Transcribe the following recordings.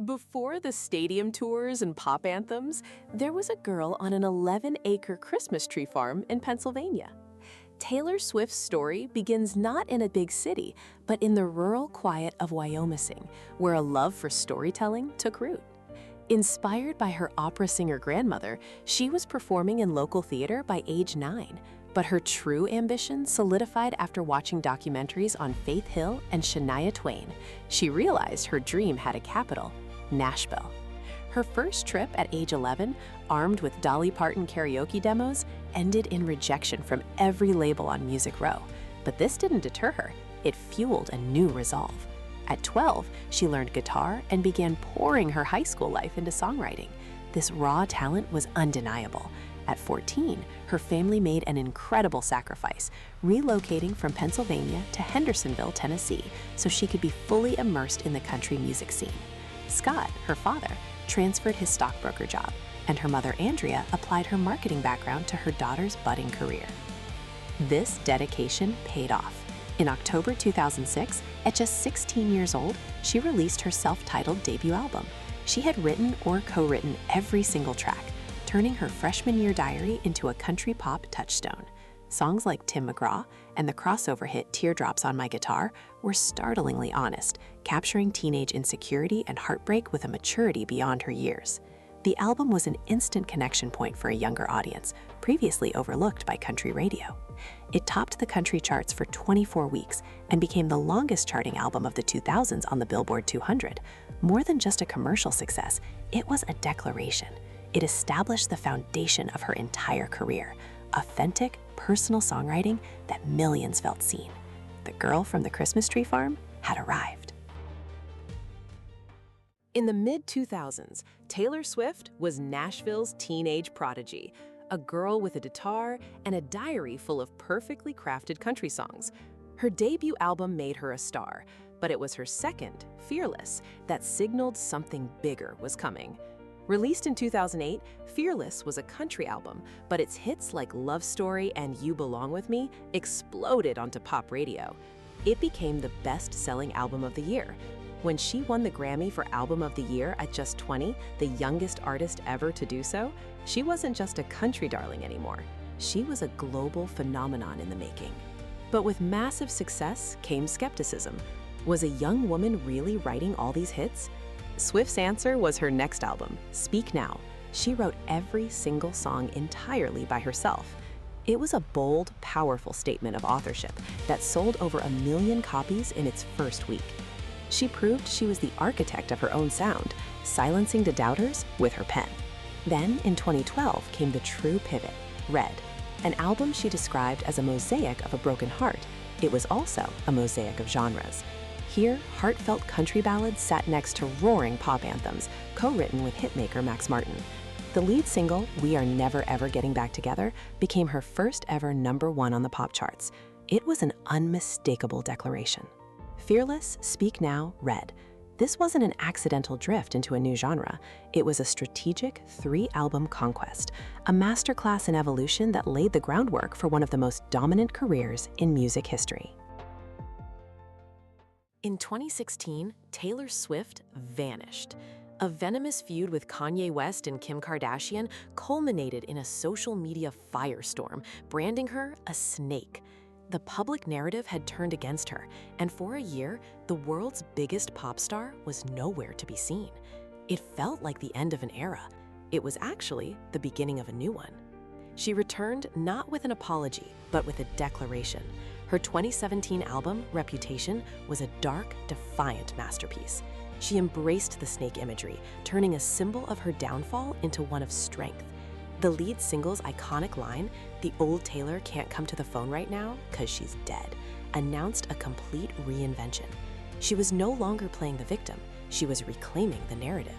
Before the stadium tours and pop anthems, there was a girl on an 11-acre Christmas tree farm in Pennsylvania. Taylor Swift's story begins not in a big city, but in the rural quiet of Wyomissing, where a love for storytelling took root. Inspired by her opera singer grandmother, she was performing in local theater by age 9, but her true ambition solidified after watching documentaries on Faith Hill and Shania Twain. She realized her dream had a capital: Nashville. Her first trip at age 11, armed with Dolly Parton karaoke demos, ended in rejection from every label on Music Row. But this didn't deter her. It fueled a new resolve. At 12, she learned guitar and began pouring her high school life into songwriting. This raw talent was undeniable. At 14, her family made an incredible sacrifice, relocating from Pennsylvania to Hendersonville, Tennessee, so she could be fully immersed in the country music scene. Scott, her father, transferred his stockbroker job, and her mother, Andrea, applied her marketing background to her daughter's budding career. This dedication paid off. In October 2006, at just 16 years old, she released her self-titled debut album. She had written or co-written every single track, turning her freshman year diary into a country pop touchstone. Songs like Tim McGraw and the crossover hit Teardrops on My Guitar were startlingly honest, capturing teenage insecurity and heartbreak with a maturity beyond her years. The album was an instant connection point for a younger audience, previously overlooked by country radio. It topped the country charts for 24 weeks and became the longest charting album of the 2000s on the Billboard 200. More than just a commercial success, it was a declaration. It established the foundation of her entire career: authentic, personal songwriting that millions felt seen. The girl from the Christmas tree farm had arrived. In the mid-2000s, Taylor Swift was Nashville's teenage prodigy, a girl with a guitar and a diary full of perfectly crafted country songs. Her debut album made her a star, but it was her second, Fearless, that signaled something bigger was coming. Released in 2008, Fearless was a country album, but its hits like Love Story and You Belong With Me exploded onto pop radio. It became the best-selling album of the year. When she won the Grammy for Album of the Year at just 20, the youngest artist ever to do so, she wasn't just a country darling anymore. She was a global phenomenon in the making. But with massive success came skepticism. Was a young woman really writing all these hits? Swift's answer was her next album, Speak Now. She wrote every single song entirely by herself. It was a bold, powerful statement of authorship that sold over 1 million copies in its first week. She proved she was the architect of her own sound, silencing the doubters with her pen. Then, in 2012, came the true pivot, Red, an album she described as a mosaic of a broken heart. It was also a mosaic of genres. Here, heartfelt country ballads sat next to roaring pop anthems, co-written with hitmaker Max Martin. The lead single, We Are Never Ever Getting Back Together, became her first ever #1 on the pop charts. It was an unmistakable declaration. Fearless, Speak Now, Red. This wasn't an accidental drift into a new genre. It was a strategic 3-album conquest, a masterclass in evolution that laid the groundwork for one of the most dominant careers in music history. In 2016, Taylor Swift vanished. A venomous feud with Kanye West and Kim Kardashian culminated in a social media firestorm, branding her a snake. The public narrative had turned against her, and for a year, the world's biggest pop star was nowhere to be seen. It felt like the end of an era. It was actually the beginning of a new one. She returned not with an apology, but with a declaration. Her 2017 album, Reputation, was a dark, defiant masterpiece. She embraced the snake imagery, turning a symbol of her downfall into one of strength. The lead single's iconic line, "The old Taylor can't come to the phone right now 'cause she's dead," announced a complete reinvention. She was no longer playing the victim, she was reclaiming the narrative.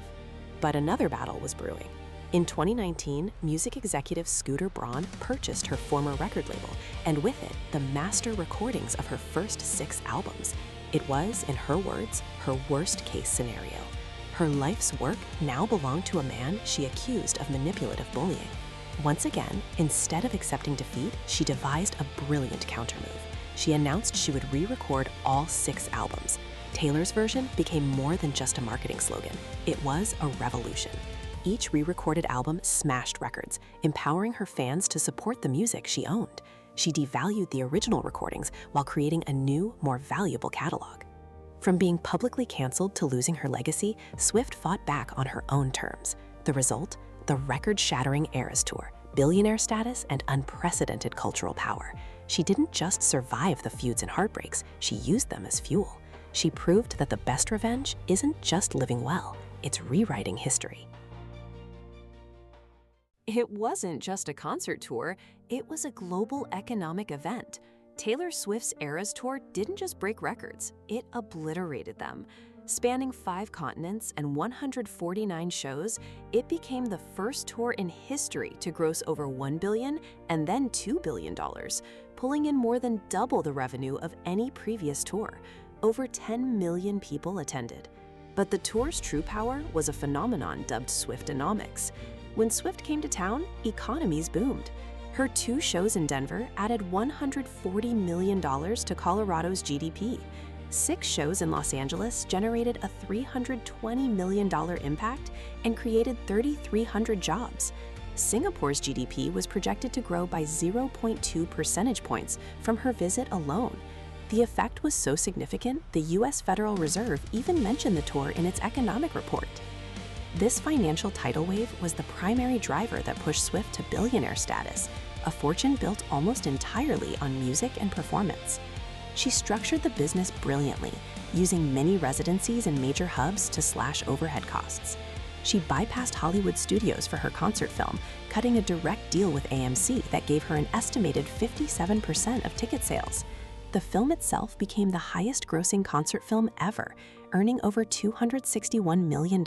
But another battle was brewing. In 2019, music executive Scooter Braun purchased her former record label, and with it, the master recordings of her first 6 albums. It was, in her words, her worst-case scenario. Her life's work now belonged to a man she accused of manipulative bullying. Once again, instead of accepting defeat, she devised a brilliant countermove. She announced she would re-record all 6 albums. Taylor's version became more than just a marketing slogan. It was a revolution. Each re-recorded album smashed records, empowering her fans to support the music she owned. She devalued the original recordings while creating a new, more valuable catalog. From being publicly canceled to losing her legacy, Swift fought back on her own terms. The result? The record-shattering Eras Tour, billionaire status, and unprecedented cultural power. She didn't just survive the feuds and heartbreaks, she used them as fuel. She proved that the best revenge isn't just living well, it's rewriting history. It wasn't just a concert tour, it was a global economic event. Taylor Swift's Eras Tour didn't just break records, it obliterated them. Spanning 5 continents and 149 shows, it became the first tour in history to gross over $1 billion and then $2 billion, pulling in more than double the revenue of any previous tour. Over 10 million people attended. But the tour's true power was a phenomenon dubbed Swiftonomics. When Swift came to town, economies boomed. Her 2 shows in Denver added $140 million to Colorado's GDP. 6 shows in Los Angeles generated a $320 million impact and created 3,300 jobs. Singapore's GDP was projected to grow by 0.2 percentage points from her visit alone. The effect was so significant, the US Federal Reserve even mentioned the tour in its economic report. This financial tidal wave was the primary driver that pushed Swift to billionaire status, a fortune built almost entirely on music and performance. She structured the business brilliantly, using many residencies in major hubs to slash overhead costs. She bypassed Hollywood studios for her concert film, cutting a direct deal with AMC that gave her an estimated 57% of ticket sales. The film itself became the highest-grossing concert film ever, earning over $261 million.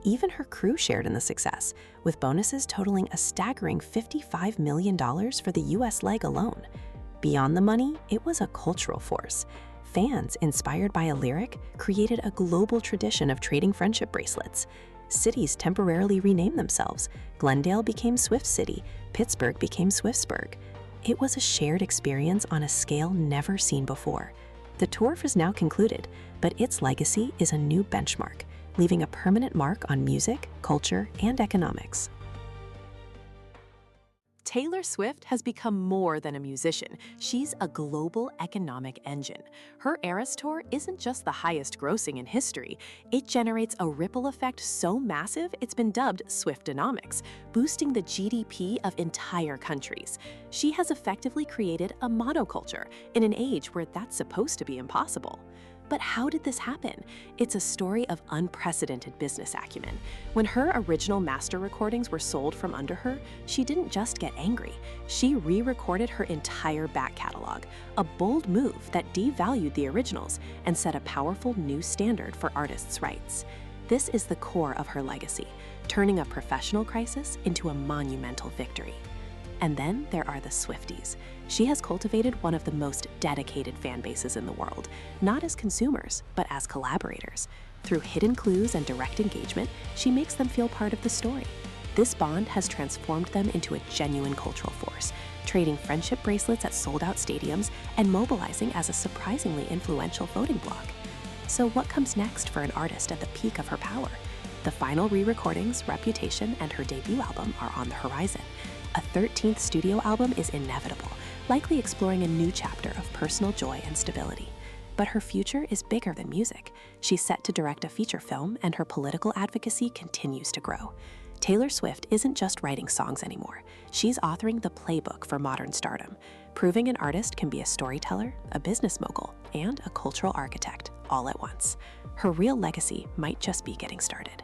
Even her crew shared in the success, with bonuses totaling a staggering $55 million for the US leg alone. Beyond the money, it was a cultural force. Fans, inspired by a lyric, created a global tradition of trading friendship bracelets. Cities temporarily renamed themselves. Glendale became Swift City, Pittsburgh became Swiftsburg. It was a shared experience on a scale never seen before. The tour is now concluded, but its legacy is a new benchmark, leaving a permanent mark on music, culture, and economics. Taylor Swift has become more than a musician. She's a global economic engine. Her Eras Tour isn't just the highest grossing in history. It generates a ripple effect so massive it's been dubbed Swiftonomics, boosting the GDP of entire countries. She has effectively created a monoculture in an age where that's supposed to be impossible. But how did this happen? It's a story of unprecedented business acumen. When her original master recordings were sold from under her, she didn't just get angry. She re-recorded her entire back catalog, a bold move that devalued the originals and set a powerful new standard for artists' rights. This is the core of her legacy, turning a professional crisis into a monumental victory. And then there are the Swifties. She has cultivated one of the most dedicated fan bases in the world, not as consumers, but as collaborators. Through hidden clues and direct engagement, she makes them feel part of the story. This bond has transformed them into a genuine cultural force, trading friendship bracelets at sold-out stadiums and mobilizing as a surprisingly influential voting bloc. So what comes next for an artist at the peak of her power? The final re-recordings, Reputation, and her debut album are on the horizon. A 13th studio album is inevitable, likely exploring a new chapter of personal joy and stability. But her future is bigger than music. She's set to direct a feature film, and her political advocacy continues to grow. Taylor Swift isn't just writing songs anymore. She's authoring the playbook for modern stardom, proving an artist can be a storyteller, a business mogul, and a cultural architect all at once. Her real legacy might just be getting started.